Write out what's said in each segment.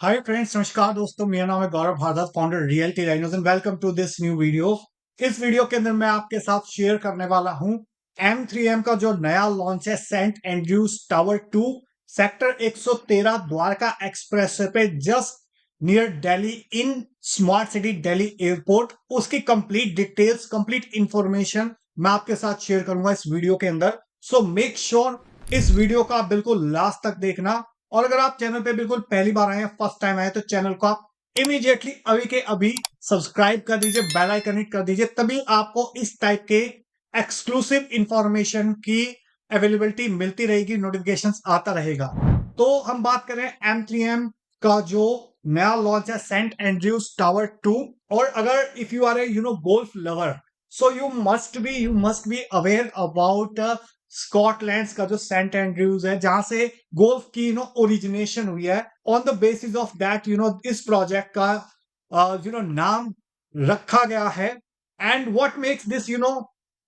Hi friends, नमस्कार दोस्तों। मेरा नाम है Gaurav Bhardwaj, founder realty rhinos and welcome to this new video. इस वीडियो के अंदर मैं आपके साथ शेयर करने वाला हूं M3M का जो नया लॉन्च है, Saint Andrews tower 2 sector 113 Dwarka express पे just near Delhi in smart city Delhi airport. उसकी कंप्लीट डिटेल्स, कंप्लीट इंफॉर्मेशन मैं आपके साथ शेयर करूंगा इस वीडियो के अंदर। सो मेक श्योर इस वीडियो का बिल्कुल लास्ट तक देखना। और अगर आप चैनल पे बिल्कुल पहली बार आए हैं, फर्स्ट टाइम आए, तो चैनल को आप इमीडिएटली अभी के अभी सब्सक्राइब कर दीजिए, बेल आइकन हिट कर दीजिए, तभी आपको इस टाइप के एक्सक्लूसिव इंफॉर्मेशन की अवेलेबिलिटी मिलती रहेगी, नोटिफिकेशंस आता रहेगा। तो हम बात करें M3M का जो नया लॉन्च है, सेंट एंड्रयूज टावर 2। और अगर if you are a golf lover, so you must be aware about Scotland का जो सेंट एंड्रयूज है, जहां से गोल्फ की ओरिजिनेशन हुई है। On the basis of that इस प्रोजेक्ट का नाम रखा गया है। And what makes this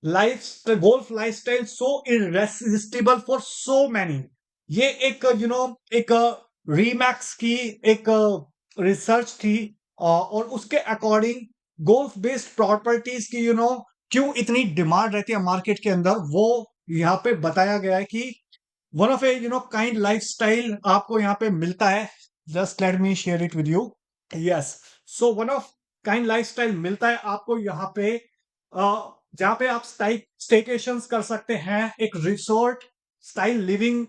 life golf lifestyle so irresistible for so many, ये एक एक रीमैक्स की एक रिसर्च थी। और उसके अकॉर्डिंग गोल्फ बेस्ड प्रॉपर्टीज की क्यों इतनी डिमांड रहती है मार्केट के अंदर, वो यहाँ पे बताया गया है कि one of a kind lifestyle आपको यहाँ पे मिलता है। Just let me share it with you. Yes, so one of kind lifestyle मिलता है आपको यहाँ पे, जहाँ पे आप स्टेकेशंस कर सकते हैं, एक रिसोर्ट स्टाइल लिविंग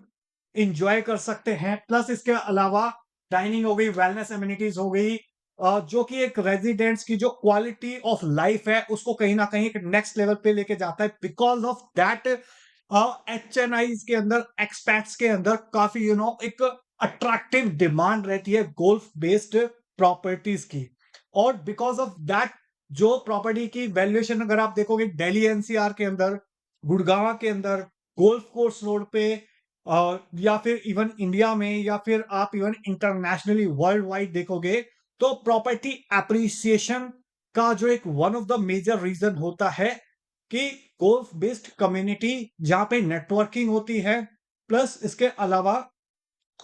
इंजॉय कर सकते हैं। प्लस इसके अलावा डाइनिंग हो गई, वेलनेस एमिनिटीज हो गई, जो कि एक रेजिडेंट्स की जो क्वालिटी ऑफ लाइफ है उसको कहीं ना कहीं एक नेक्स्ट लेवल पे लेके जाता है। बिकॉज ऑफ दैट HNIs के अंदर, एक्सपैट्स के अंदर काफी एक अट्रैक्टिव डिमांड रहती है गोल्फ बेस्ड प्रॉपर्टीज की। और बिकॉज ऑफ दैट जो प्रॉपर्टी की वैल्यूएशन अगर आप देखोगे दिल्ली NCR के अंदर, गुड़गांव के अंदर, गोल्फ कोर्स रोड पे, या फिर इवन इंडिया में, या फिर आप इवन इंटरनेशनली वर्ल्ड वाइड देखोगे, तो प्रॉपर्टी एप्रिसिएशन का जो एक one of the major reason होता है कि गोल्फ बेस्ड कम्युनिटी जहां पे नेटवर्किंग होती है, प्लस इसके अलावा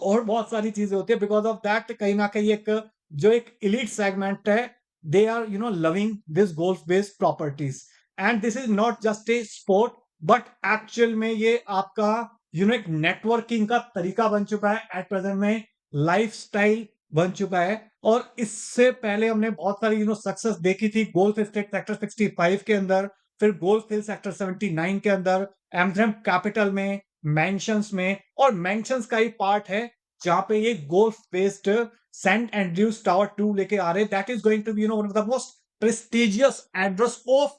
और बहुत सारी चीजें होती है। बिकॉज ऑफ दैट कहीं ना कहीं एक जो एक इलीट सेगमेंट है, they are loving this golf based properties. And this is not just a sport, but actual में ये आपका एक नेटवर्किंग का तरीका बन चुका है एट प्रेजेंट में, लाइफस्टाइल बन चुका है। और इससे पहले हमने बहुत सारी सक्सेस देखी थी गोल्फ स्टेट सेक्टर 65 के अंदर, फिर गोल्फ हिल सेक्टर 79 के अंदर, एमथ्रेम कैपिटल में, मेंशंस में। और मेंशंस का ही पार्ट है जहां पे ये golf based Saint Andrews tower 2 लेके आ रहे हैं। That is going to be one of the most prestigious address of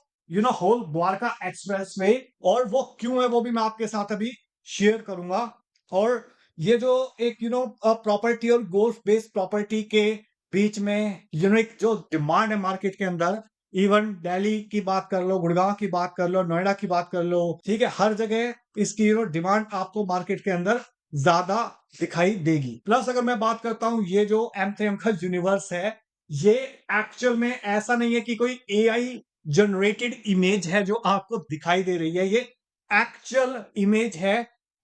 whole Dwarka expressway. और वो क्यों है वो भी मैं आपके साथ अभी शेयर करूंगा। और ये जो एक प्रॉपर्टी और गोल्फ बेस्ड प्रॉपर्टी के बीच में एक जो डिमांड है मार्केट के अंदर, इवन दिल्ली की बात कर लो, गुड़गांव की बात कर लो, नोएडा की बात कर लो, ठीक है, हर जगह इसकी डिमांड आपको मार्केट के अंदर ज्यादा दिखाई देगी। प्लस अगर मैं बात करता हूं, ये जो M3M का यूनिवर्स है, ये एक्चुअल में ऐसा नहीं है कि कोई AI जनरेटेड इमेज है जो आपको दिखाई दे रही है। ये एक्चुअल इमेज है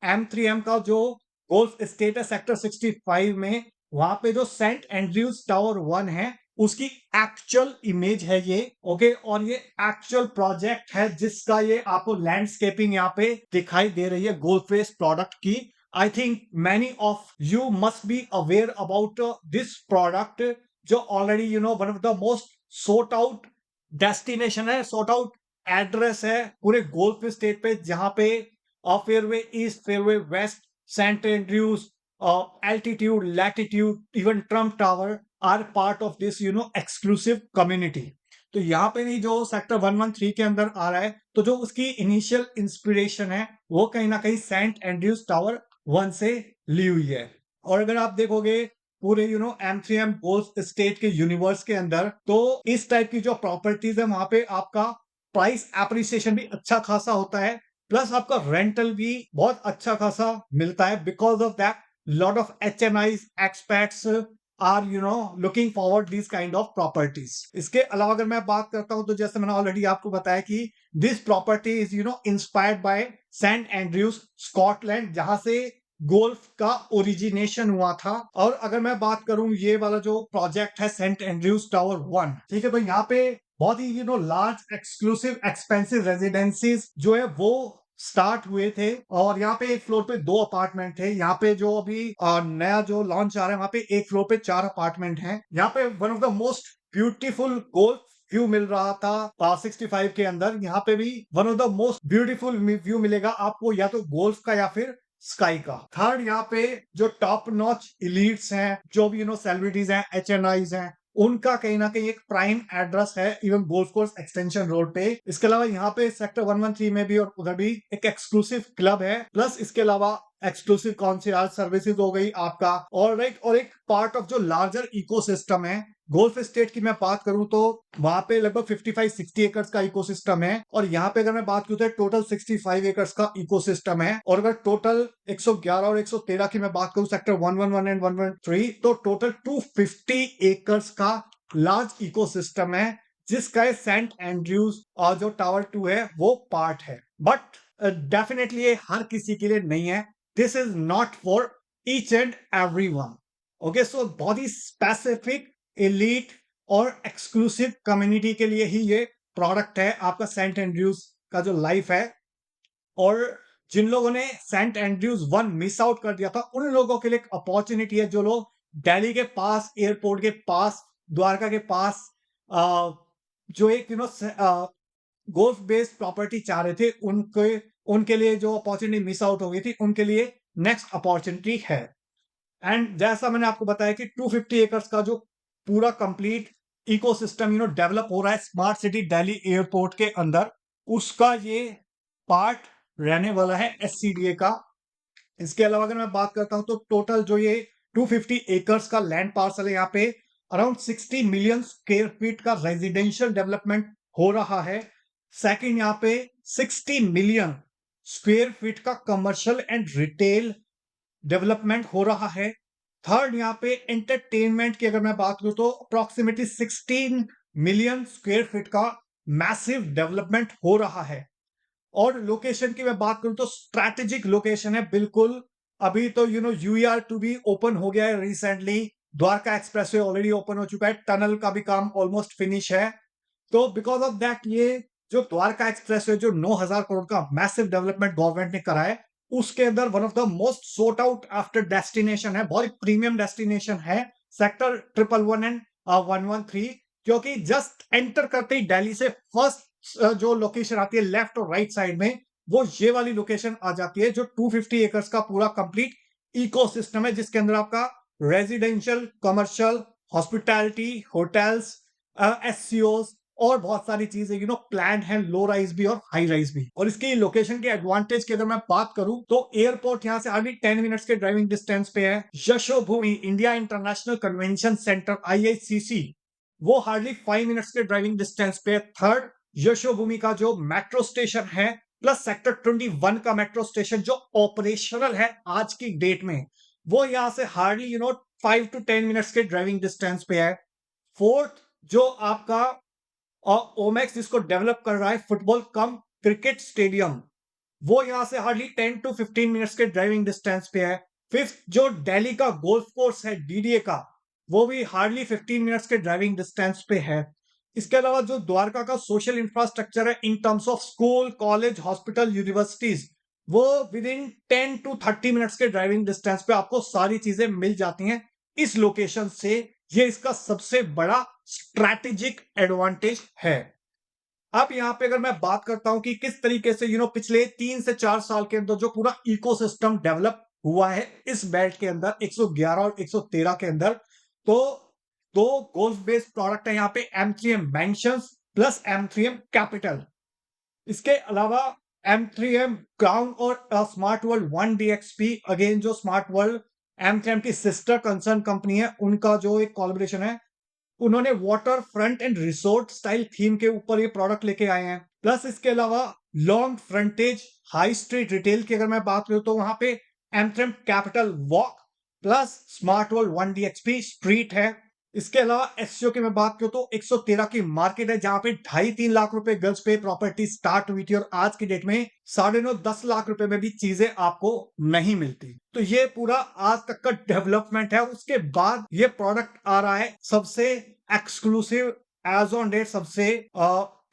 M3M का जो गोल्फ स्टेट है सेक्टर 65 में, वहां पे जो सेंट एंड्रयूज टावर 1 है उसकी एक्चुअल इमेज है ये। ओके, और ये एक्चुअल प्रोजेक्ट है जिसका ये आपको लैंडस्केपिंग यहाँ पे दिखाई दे रही है गोल्फ बेस्ड प्रोडक्ट की। I think many of you must be aware about this product, जो already one of the most sought out destination है, सोट आउट एड्रेस है पूरे गोल्फ स्टेट पे, जहां पे fairway east, fairway west, Saint Andrews, altitude, latitude, even Trump tower are part of this exclusive community. तो यहाँ पे नहीं, जो सेक्टर 113 के अंदर आ रहा है, तो जो उसकी इनिशियल इंस्पिरेशन है वो कहीं ना कहीं सेंट एंड्रयूज टावर 1 से ली हुई है। और अगर आप देखोगे पूरे M3M गोल्फ स्टेट के यूनिवर्स के अंदर, तो इस टाइप की जो प्रॉपर्टीज है वहां पे आपका प्राइस एप्रिसिएशन भी अच्छा खासा होता है, प्लस आपका रेंटल भी बहुत अच्छा खासा मिलता है। Because of that lot of HNIs, expats are looking forward these kind of properties. इसके अलावा अगर मैं बात करता हूं, तो जैसे मैंने ऑलरेडी आपको बताया कि this property is inspired by Saint Andrews Scotland, जहां से गोल्फ का ओरिजिनेशन हुआ था। और अगर मैं बात करूं ये वाला जो प्रोजेक्ट है सेंट एंड्रयूज टावर 1, ठीक है, तो यहाँ पे बहुत ही लार्ज एक्सक्लूसिव एक्सपेंसिव रेजिडेंसीज जो है वो स्टार्ट हुए थे। और यहाँ पे एक फ्लोर पे 2 अपार्टमेंट थे। यहाँ पे जो अभी नया जो लॉन्च आ रहा है वहां पे एक फ्लोर पे 4 अपार्टमेंट हैं। यहाँ पे one of the most beautiful golf view मिल रहा था 65 के अंदर। यहाँ पे भी one of the most beautiful view मिलेगा आपको, या तो गोल्फ का या फिर स्काई का। थर्ड, यहाँ पे जो टॉप नॉच इलीट्स हैं, जो भी सेलिब्रिटीज हैं, HNIs हैं, उनका कहीं ना कहीं एक प्राइम एड्रेस है even golf course extension road पे। इसके अलावा यहाँ पे सेक्टर 113 में भी और उधर भी एक एक्सक्लूसिव क्लब है। प्लस इसके अलावा एक्सक्लूसिव कॉन्सियर्ज सर्विसेज हो गई आपका, और एक पार्ट ऑफ जो लार्जर इकोसिस्टम है। गोल्फ स्टेट की मैं बात करूं तो वहां पे लगभग 55-60 एकर्स का इकोसिस्टम है। और यहाँ पे अगर मैं बात करूं तो टोटल 65 एकर्स का इकोसिस्टम है। और अगर टोटल 111 और 113 की मैं बात करूं सेक्टर 111 एंड 113, तो टोटल 250 एकर्स का लार्ज इकोसिस्टम है, जिसका सेंट एंड्रयूज और जो टावर 2 है वो पार्ट है। बट डेफिनेटली ये हर किसी के लिए नहीं है। This is not for each and every one. Okay, so बहुत ही स्पेसिफिक, एलीट और एक्सक्लूसिव कम्युनिटी के लिए ही ये प्रोडक्ट है आपका सेंट एंड्रयूज का जो लाइफ है। और जिन लोगों ने सेंट एंड्रयूज 1 मिस आउट कर दिया था, उन लोगों के लिए एक अपॉर्चुनिटी है, जो लोग दिल्ली के पास, एयरपोर्ट के पास, द्वारका के पास जो एक गोल्फ बेस्ड प्रॉपर्टी चाह रहे थे, उनके लिए जो अपॉर्चुनिटी मिस आउट हो गई थी, उनके लिए नेक्स्ट अपॉर्चुनिटी है। एंड जैसा मैंने आपको बताया कि 250 एकर्स का जो पूरा कंप्लीट इकोसिस्टम डेवलप हो रहा है स्मार्ट सिटी दिल्ली एयरपोर्ट के अंदर, उसका ये पार्ट रहने वाला है SCDA का। इसके अलावा अगर मैं बात करता हूं तो टोटल जो ये 250 एकर्स का लैंड पार्सल है, यहाँ पे अराउंड 60 मिलियन स्क्वायर फीट का रेजिडेंशियल डेवलपमेंट हो रहा है। सेकंड, यहाँ पे 60 मिलियन स्क्वायर फीट का कमर्शियल एंड रिटेल डेवलपमेंट हो रहा है। थर्ड, यहाँ पे एंटरटेनमेंट की अगर मैं बात करूं तो अप्रोक्सीमेटली 16 मिलियन स्क्वायर फीट का मैसिव डेवलपमेंट हो रहा है। और लोकेशन की मैं बात करूं तो स्ट्रैटेजिक लोकेशन है बिल्कुल। अभी तो UER2 भी ओपन हो गया है recently. Dwarka expressway already open हो चुका है, टनल का भी काम ऑलमोस्ट फिनिश है। तो बिकॉज ऑफ दैट ये जो द्वारका एक्सप्रेसवे जो 9,000 करोड़ का मैसिव डेवलपमेंट गवर्नमेंट ने करा है, उसके अंदर one of the most sought out after destination है, बहुत प्रीमियम डेस्टिनेशन है सेक्टर 111 एंड 113। क्योंकि जस्ट एंटर करते ही दिल्ली से फर्स्ट जो लोकेशन आती है लेफ्ट और राइट साइड में, वो ये वाली लोकेशन आ जाती है, जो 250 एकर्स का पूरा कंप्लीट इकोसिस्टम है, जिसके अंदर आपका residential, commercial, hospitality, hotels, SCOs और बहुत सारी चीजें प्लान है, लो राइज भी और हाई राइज भी। और इसकी लोकेशन के एडवांटेज की अगर मैं बात करूं तो एयरपोर्ट यहां से हार्डली 10 मिनट्स के ड्राइविंग डिस्टेंस पे है। Yashobhoomi India international convention centre IICC वो हार्डली 5 मिनट्स के ड्राइविंग डिस्टेंस पे है। थर्ड, यशोभूमि का जो मेट्रो स्टेशन है प्लस सेक्टर 21 का मेट्रो स्टेशन जो ऑपरेशनल है आज की डेट में, वो यहां से हार्डली 5 to 10 मिनट्स के ड्राइविंग डिस्टेंस पे है। फोर्थ, जो आपका और ओमेक्स जिसको डेवलप कर रहा है फुटबॉल कम क्रिकेट स्टेडियम, वो यहां से हार्डली 10 to 15 मिनट्स के ड्राइविंग डिस्टेंस पे है। फिफ्थ, जो दिल्ली का गोल्फ कोर्स है DDA का, वो भी हार्डली 15 मिनट्स के ड्राइविंग डिस्टेंस पे है। इसके अलावा जो द्वारका का सोशल इंफ्रास्ट्रक्चर है इन terms of school, college, hospital, universities, वो विद इन 10 to 30 मिनट्स के ड्राइविंग डिस्टेंस पे आपको सारी चीजें मिल जाती हैं इस लोकेशन से। ये इसका सबसे बड़ा स्ट्रैटेजिक एडवांटेज है। अब यहां पे अगर मैं बात करता हूं कि किस तरीके से पिछले 3 से 4 साल के अंदर जो पूरा इकोसिस्टम डेवलप हुआ है इस बेल्ट के अंदर 111 और 113 के अंदर, तो दो गोल्फ बेस्ड प्रोडक्ट है यहाँ पे, M3M mansions plus M3M capital. इसके अलावा M3M क्राउन और स्मार्ट वर्ल्ड 1DXP, अगेन जो स्मार्ट वर्ल्ड M3M की सिस्टर कंसर्न कंपनी है, उनका जो एक कोलैबोरेशन है, उन्होंने water front end resort style theme के ऊपर ये प्रोडक्ट लेके आए हैं। प्लस इसके अलावा लॉन्ग फ्रंटेज हाई स्ट्रीट रिटेल की अगर मैं बात करूं तो वहां पे M3M capital walk plus smart world 1DXP street है। इसके अलावा एससीओ की मैं बात करूं तो 113 की मार्केट है, जहां पे 2.5-3 लाख रुपए गज पे प्रॉपर्टी स्टार्ट हुई थी, और आज की डेट में 9.5-10 लाख रुपए में भी चीजें आपको नहीं मिलती। तो ये पूरा आज तक का डेवलपमेंट है। उसके बाद ये प्रोडक्ट आ रहा है सबसे एक्सक्लूसिव एज ऑन डेट, सबसे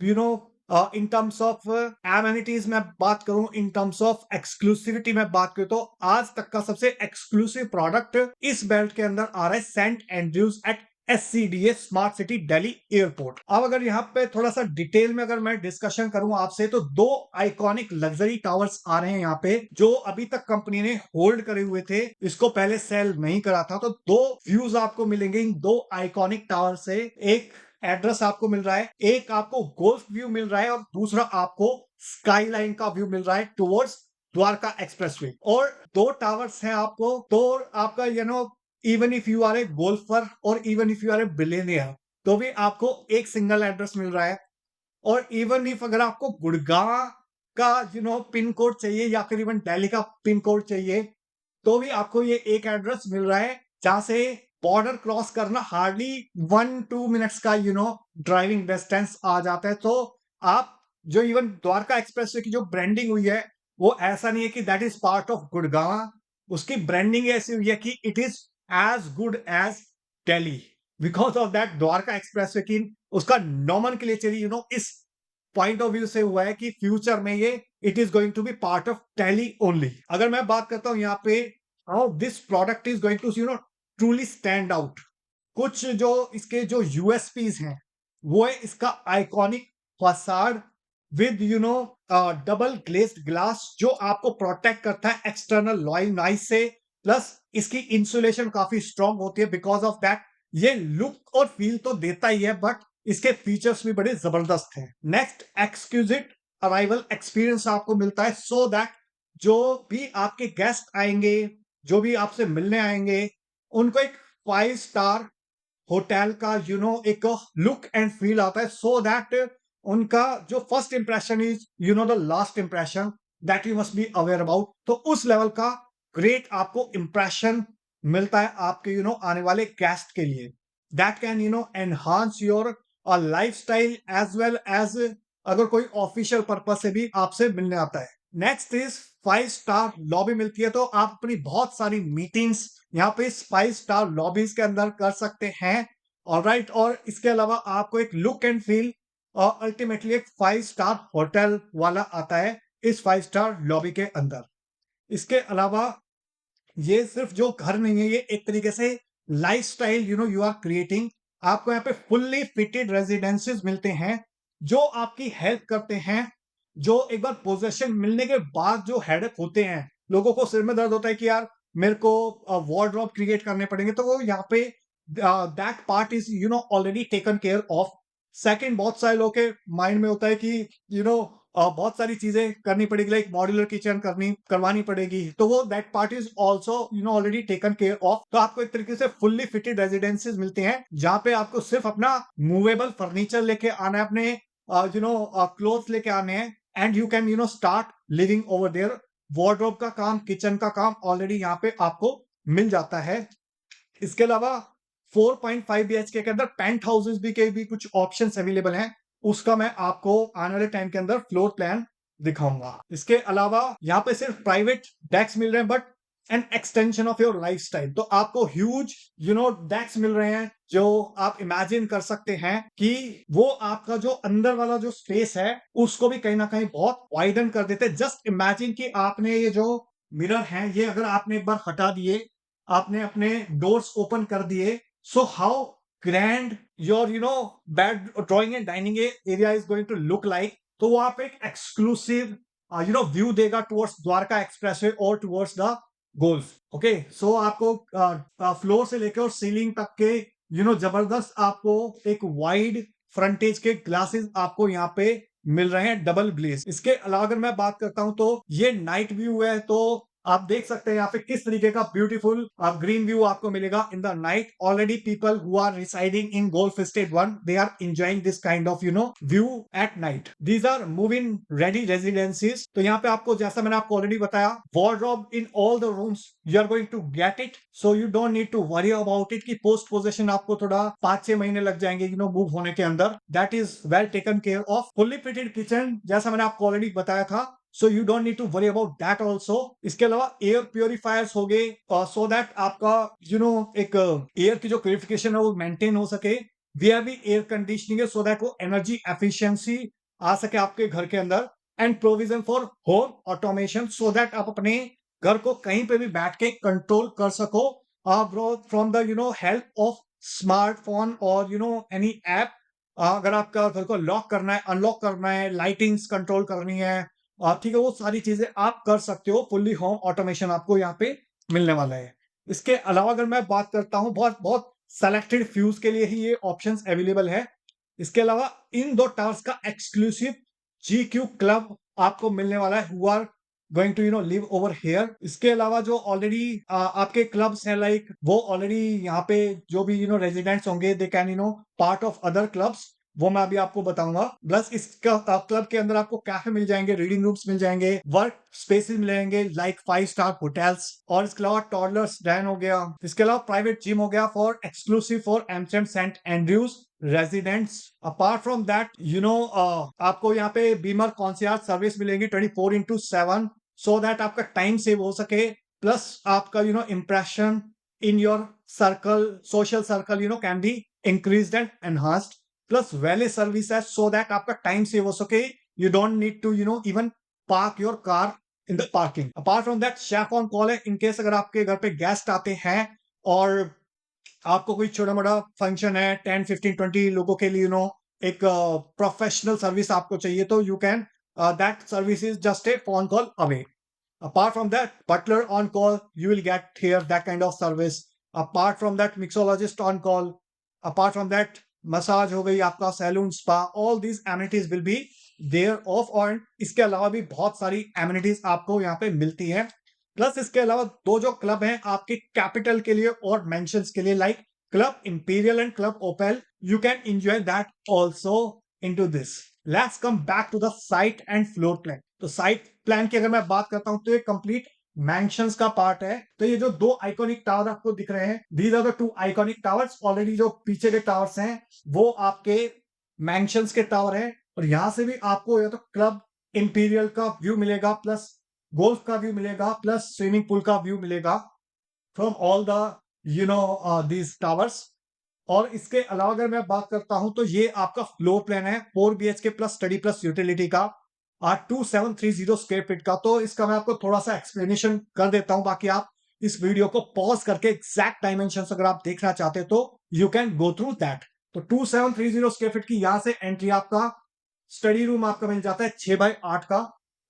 you know in terms of amenities में बात करूं, इन टर्म्स ऑफ एक्सक्लूसिविटी में बात करूं, तो आज तक का सबसे एक्सक्लूसिव प्रोडक्ट इस बेल्ट के अंदर आ रहा है Saint Andrews at SCDA smart city Delhi airport. अब अगर यहाँ पे थोड़ा सा डिटेल में अगर मैं डिस्कशन करूं आपसे, तो दो आइकॉनिक लग्जरी टावर्स आ रहे हैं यहाँ पे, जो अभी तक कंपनी ने होल्ड करे हुए थे, इसको पहले सेल नहीं करा था। तो दो व्यूज आपको मिलेंगे इन दो आइकॉनिक टावर से। एक एड्रेस आपको मिल रहा है, एक आपको गोल्फ व्यू मिल रहा है, और दूसरा आपको स्काईलाइन का व्यू मिल रहा है टुवर्ड्स द्वारका एक्सप्रेसवे। और दो टावर्स हैं आपको, तो आपका even if you are a golfer और even if you are a billionaire, तो भी आपको एक सिंगल एड्रेस मिल रहा है। और इवन इफ अगर आपको गुड़गांव का पिन कोड चाहिए, या फिर इवन दिल्ली का पिन कोड चाहिए, तो भी आपको ये एक एड्रेस मिल रहा है, जहां से बॉर्डर क्रॉस करना हार्डली 1-2 मिनट्स का ड्राइविंग डिस्टेंस आ जाता है। तो आप जो इवन द्वारका एक्सप्रेसवे की जो ब्रांडिंग हुई है, वो ऐसा नहीं है कि that is part of Gurgaon, उसकी ब्रांडिंग ऐसी हुई है कि it is as good as Delhi, because of that Dwarka expressway की उसका नॉमेनक्लेचर इस पॉइंट ऑफ व्यू से हुआ है कि फ्यूचर में ये it is going to be part of Delhi only. अगर मैं बात करता हूं यहाँ पे how this product is going to truly stand out, कुछ जो इसके जो यूएसपीज हैं, वो है इसका iconic facade with double glazed glass, जो आपको प्रोटेक्ट करता है एक्सटर्नल नॉइस से, प्लस इसकी इंसुलेशन काफी स्ट्रांग होती है। बिकॉज ऑफ दैट ये लुक और फील तो देता ही है, बट इसके फीचर्स भी बड़े जबरदस्त हैं। नेक्स्ट, एक्सक्यूजिट अराइवल एक्सपीरियंस आपको मिलता है, सो दैट जो भी आपके गेस्ट आएंगे, जो भी आपसे मिलने आएंगे, उनको एक 5 स्टार होटल का एक लुक एंड फील आता है, सो दैट उनका जो first impression is the last impression that you must be aware about. तो उस लेवल का ग्रेट आपको इंप्रेशन मिलता है आपके आने वाले गेस्ट के लिए, that can enhance your lifestyle as well as अगर कोई ऑफिशियल पर्पस से भी आपसे मिलने आता है। नेक्स्ट इज 5 स्टार लॉबी मिलती है, तो आप अपनी बहुत सारी मीटिंग्स यहाँ पे 5 स्टार लॉबीज के अंदर कर सकते हैं। ऑलराइट, और इसके अलावा आपको एक लुक एंड फील और अल्टीमेटली एक 5 स्टार होटल वाला आता है इस 5 स्टार लॉबी के अंदर। इसके अलावा ये सिर्फ जो घर नहीं है, ये एक तरीके से लाइफस्टाइल यू आर क्रिएटिंग। आपको यहाँ पे फुल्ली फिटेड रेजिडेंसेस मिलते हैं, जो आपकी हेल्प करते हैं। जो एक बार पोजेशन मिलने के बाद जो हेडेक होते हैं, लोगों को सिर में दर्द होता है कि यार मेरे को वार्डरोब क्रिएट करने पड़ेंगे, तो वो यहाँ पे that part is already taken care of. Second, बहुत सारे लोगों के माइंड में होता है कि बहुत सारी चीजें करनी पड़ेगी, लाइक मॉड्यूलर किचन करवानी पड़ेगी, तो वो that part is also already taken care of. तो आपको एक तरीके से फुल्ली फिटेड रेजिडेंसेस मिलते हैं, जहां पे आपको सिर्फ अपना मूवेबल फर्नीचर लेके आना है, अपने क्लोथ्स लेके आने हैं, and you can start living over there. Wardrobe का काम, किचन का काम ऑलरेडी यहाँ पे आपको मिल जाता है। इसके अलावा 4.5 BHK के अंदर पेंट हाउसेस भी कुछ ऑप्शंस अवेलेबल हैं, उसका मैं आपको आने वाले टाइम के अंदर फ्लोर प्लान दिखाऊंगा। इसके अलावा यहाँ पे सिर्फ प्राइवेट डेक्स मिल रहे हैं, but an extension of your lifestyle. तो आपको ह्यूज डेक्स मिल रहे हैं, जो आप इमेजिन कर सकते हैं कि वो आपका जो अंदर वाला जो स्पेस है, उसको भी कहीं ना कहीं बहुत वाइडन कर देते हैं। जस्ट इमेजिन कि आपने ये जो मिरर है, ये अगर आपने एक बार हटा दिए, आपने अपने डोर्स ओपन कर दिए, so how grand your bed, drawing and dining area is going to look like. तो वो आप एक एक्सक्लूसिव व्यू देगा टुवर्ड्स द्वारका एक्सप्रेसवे और towards the golf. Okay, so आपको फ्लोर से लेकर और सीलिंग तक के जबरदस्त आपको एक वाइड फ्रंटेज के ग्लासेस आपको यहाँ पे मिल रहे हैं, डबल ग्लेज। इसके अलावा अगर मैं बात करता हूं, तो ये नाइट व्यू है, तो आप देख सकते हैं यहाँ पे किस तरीके का ब्यूटीफुल ग्रीन व्यू आपको मिलेगा in the night. Already people who are residing in golf estate 1 they are enjoying this kind of view at night. These are move in ready residencies. तो यहाँ पे आपको जैसा मैंने आपको ऑलरेडी बताया, wardrobe in all the rooms you are going to get it. So you don't need to worry about it कि पोस्ट पोजेशन आपको थोड़ा 5-6 महीने लग जाएंगे मूव होने के अंदर. That is well taken care of. Fully fitted kitchen जैसा मैंने आपको ऑलरेडी बताया था, so you don't need to worry about that also. इसके अलावा एयर प्योरीफायर्स हो गए, सो दैट आपका एक एयर की जो प्योरिफिकेशन है वो मेंटेन हो सके. वीआईबी एयर कंडीशनिंग है सो दैट वो एनर्जी एफिशिएंसी आ सके आपके घर के अंदर. And provision for home automation so that आप अपने घर को कहीं पे भी बैठ के कंट्रोल कर सको from the help of smartphone और एनी ऐप. अगर आपका घर को लॉक करना है, अनलॉक करना है, लाइटिंग्स कंट्रोल करनी है, ठीक है, वो सारी चीजें आप कर सकते हो. फुल्ली होम ऑटोमेशन आपको यहाँ पे मिलने वाला है. इसके अलावा अगर मैं बात करता हूँ, बहुत बहुत सेलेक्टेड फ्यूज के लिए ही ये ऑप्शंस अवेलेबल है. इसके अलावा इन दो टावर्स का एक्सक्लूसिव GQ क्लब आपको मिलने वाला है, who are going to live over here. इसके अलावा जो ऑलरेडी आपके क्लब्स हैं, लाइक वो ऑलरेडी यहाँ पे जो भी रेजिडेंट्स होंगे, they can part of other clubs. वो मैं अभी आपको बताऊंगा. प्लस इसका क्लब के अंदर आपको कैफे मिल जाएंगे, रीडिंग रूम्स मिल जाएंगे, वर्क स्पेसेस मिलेंगे लाइक 5 स्टार होटल्स. और इसके अलावा टॉडलर्स डैन हो गया. इसके अलावा प्राइवेट जिम हो गया for exclusive for Amsterdam Saint Andrews residents. Apart from that आपको यहाँ पे बीमर कॉन्सियर्ज सर्विस मिलेंगी 24/7 सो दैट आपका टाइम सेव हो सके. प्लस आपका impression in your circle, social circle can be increased and enhanced. Plus valet service है so that आपका टाइम सेव हो सके. You don't need to even park your car in the parking. Apart from that chef on call है in case अगर आपके घर पे guest आते हैं और आपको कोई छोटा मोटा फंक्शन है, 10, 15, 20 लोगों के लिए एक प्रोफेशनल सर्विस आपको चाहिए, तो you can that service is just a phone call away. Apart from that, butler on call, you will get here that kind of service. Apart from that, mixologist on call. Apart from that, massage हो गई आपका, salon, spa, all these amenities will be there off. और इसके अलावा भी बहुत सारी amenities आपको यहाँ पे मिलती हैं. प्लस इसके अलावा दो जो क्लब हैं आपके कैपिटल के लिए और मेंशंस के लिए, like club imperial and club opal, you can enjoy that also into this. Let's come back to the site and floor plan. तो साइट प्लान की अगर मैं बात करता हूं तो ये कंप्लीट मैंशंस का पार्ट है. तो ये जो दो आइकॉनिक टावर आपको दिख रहे हैं, these are the 2 iconic towers. Already जो पीछे के टावर्स हैं वो आपके मैंशंस के टावर हैं. और यहां से भी आपको या तो क्लब इंपीरियल का व्यू मिलेगा, प्लस गोल्फ का व्यू मिलेगा, प्लस स्विमिंग पूल का व्यू मिलेगा from all the these towers. और इसके अलावा अगर मैं बात करता हूं तो ये आपका फ्लोर प्लान है 4 BHK plus study plus utility का, 2730 स्क्वायर फीट का. तो इसका मैं आपको थोड़ा सा एक्सप्लेनेशन कर देता हूं, बाकी आप इस वीडियो को पॉज करके एग्जैक्ट डायमेंशंस अगर आप देखना चाहते हो तो you can go through that. तो 2730 स्क्वायर फीट की यहां से एंट्री आपका स्टडी रूम आपका मिल जाता है 6x8 का,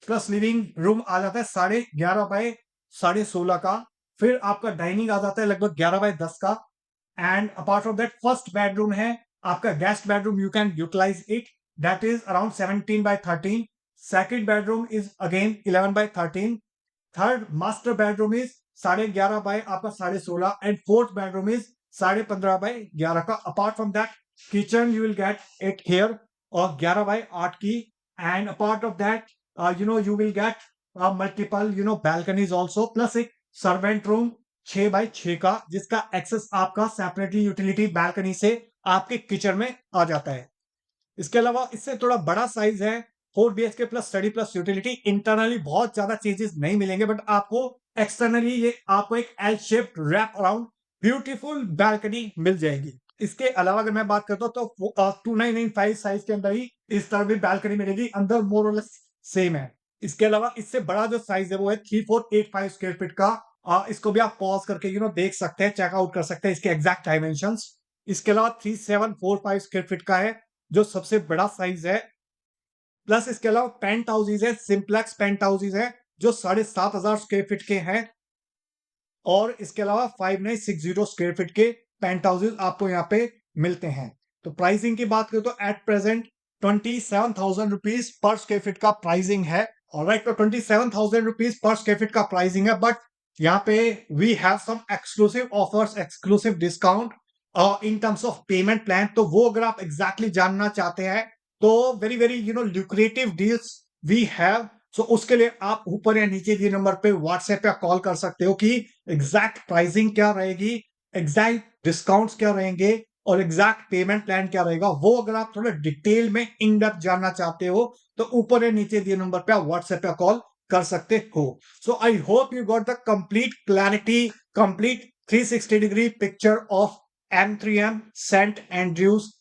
प्लस लिविंग रूम आ जाता है 11.5x16.5 का. फिर आपका डाइनिंग आ जाता है लगभग 11x10 का. And apart from that first bedroom है आपका guest bedroom, you can utilise it, that is around 17x13. Second bedroom is again 11x13. Third master bedroom is 11.5 आपका 16.5. एंड फोर्थ बेडरूम इज 15.5 का. Apart from that kitchen you will get it here और 11x8 की. And apart of that you will get multiple balconies also, plus एक servant room 6x6 का, जिसका access आपका separately utility balcony से आपके kitchen में आ जाता है. इसके अलावा इससे थोड़ा बड़ा साइज है 4 BHK plus study plus utility. Internally बहुत ज्यादा चेंजेस नहीं मिलेंगे, बट आपको एक्सटर्नली ये आपको एक L shaped wrap around beautiful balcony मिल जाएगी. इसके अलावा अगर मैं बात करता हूं तो 2995 साइज के अंदर ही इस तरह भी बैल्कनी मिलेगी, अंदर मोर और लेस सेम है. इसके अलावा इससे बड़ा जो साइज है वो है 3485 स्क्वायर फीट का. इसको भी आप पॉज करके देख सकते हैं, चेकआउट कर सकते हैं इसके एग्जैक्ट डायमेंशंस. इसके अलावा 3745 स्क्वायर फीट का है जो सबसे बड़ा साइज है. प्लस इसके अलावा पेंट हाउसेज है, सिंप्लेक्स पेंट हाउसेज है जो 7500 स्क्वायर फीट के हैं. और इसके अलावा 5960 स्क्वायर फीट के पेंट हाउसेज आपको यहाँ पे मिलते हैं. तो प्राइसिंग की बात करें तो एट प्रेजेंट 27,000 रुपीज पर स्क्वायर फीट का प्राइसिंग है. ऑलराइट, तो 27,000 रुपीज पर स्क्वायर फीट का प्राइसिंग है, बट यहाँ पे we have some exclusive offers, exclusive discount in terms of payment plan. तो वो अगर आप एग्जैक्टली जानना चाहते हैं तो very very lucrative deals we have. So उसके लिए आप ऊपर या नीचे दिए नंबर पे व्हाट्सएप या कॉल कर सकते हो कि एग्जैक्ट प्राइसिंग क्या रहेगी, एग्जैक्ट डिस्काउंट्स क्या रहेंगे और एग्जैक्ट पेमेंट प्लान क्या रहेगा। वो अगर आप थोड़ा डिटेल में इन डेप्थ जानना चाहते हो तो ऊपर या नीचे दिए नंबर पे आप व्हाट्सएप या कॉल कर सकते हो। So I hope you got the complete clarity, complete 360 degree picture of M3M Saint Andrews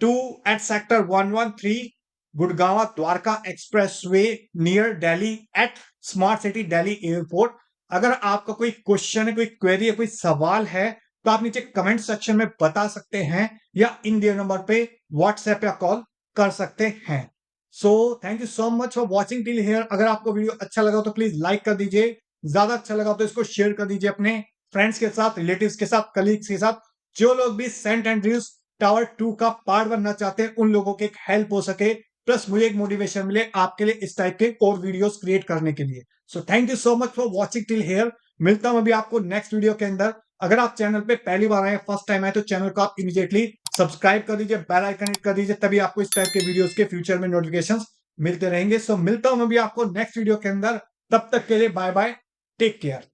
2 at sector 113 Gurgaon Dwarka expressway near Delhi at smart city Delhi airport. अगर आपका कोई क्वेश्चन है, कोई क्वेरी है, कोई सवाल है तो आप नीचे कमेंट सेक्शन में बता सकते हैं या इन दिए नंबर पे व्हाट्सएप या कॉल कर सकते हैं। So thank you so much for watching till here. अगर आपको वीडियो अच्छा लगा तो प्लीज लाइक कर दीजिए, ज्यादा अच्छा लगा तो इसको शेयर कर दीजिए अपने फ्रेंड्स के साथ, रिलेटिव्स के साथ, कलीग्स के साथ, जो लोग भी सेंट एंड्रयूज टावर 2 का पार्ट बनना चाहते हैं उन लोगों के एक हेल्प हो सके, प्लस मुझे एक मोटिवेशन मिले आपके लिए इस टाइप के और वीडियोस क्रिएट करने के लिए। So thank you so much for watching till here. मिलता हूं अभी आपको नेक्स्ट वीडियो के अंदर। अगर आप चैनल पे पहली बार आए, फर्स्ट टाइम आए, तो चैनल को आप इमीडिएटली सब्सक्राइब कर दीजिए, बेल आइकन हिट कर दीजिए, तभी आपको इस टाइप के वीडियोस के फ्यूचर में नोटिफिकेशंस मिलते रहेंगे। सो मिलता हूं अभी आपको नेक्स्ट वीडियो के अंदर। तब तक के लिए बाय बाय, टेक केयर।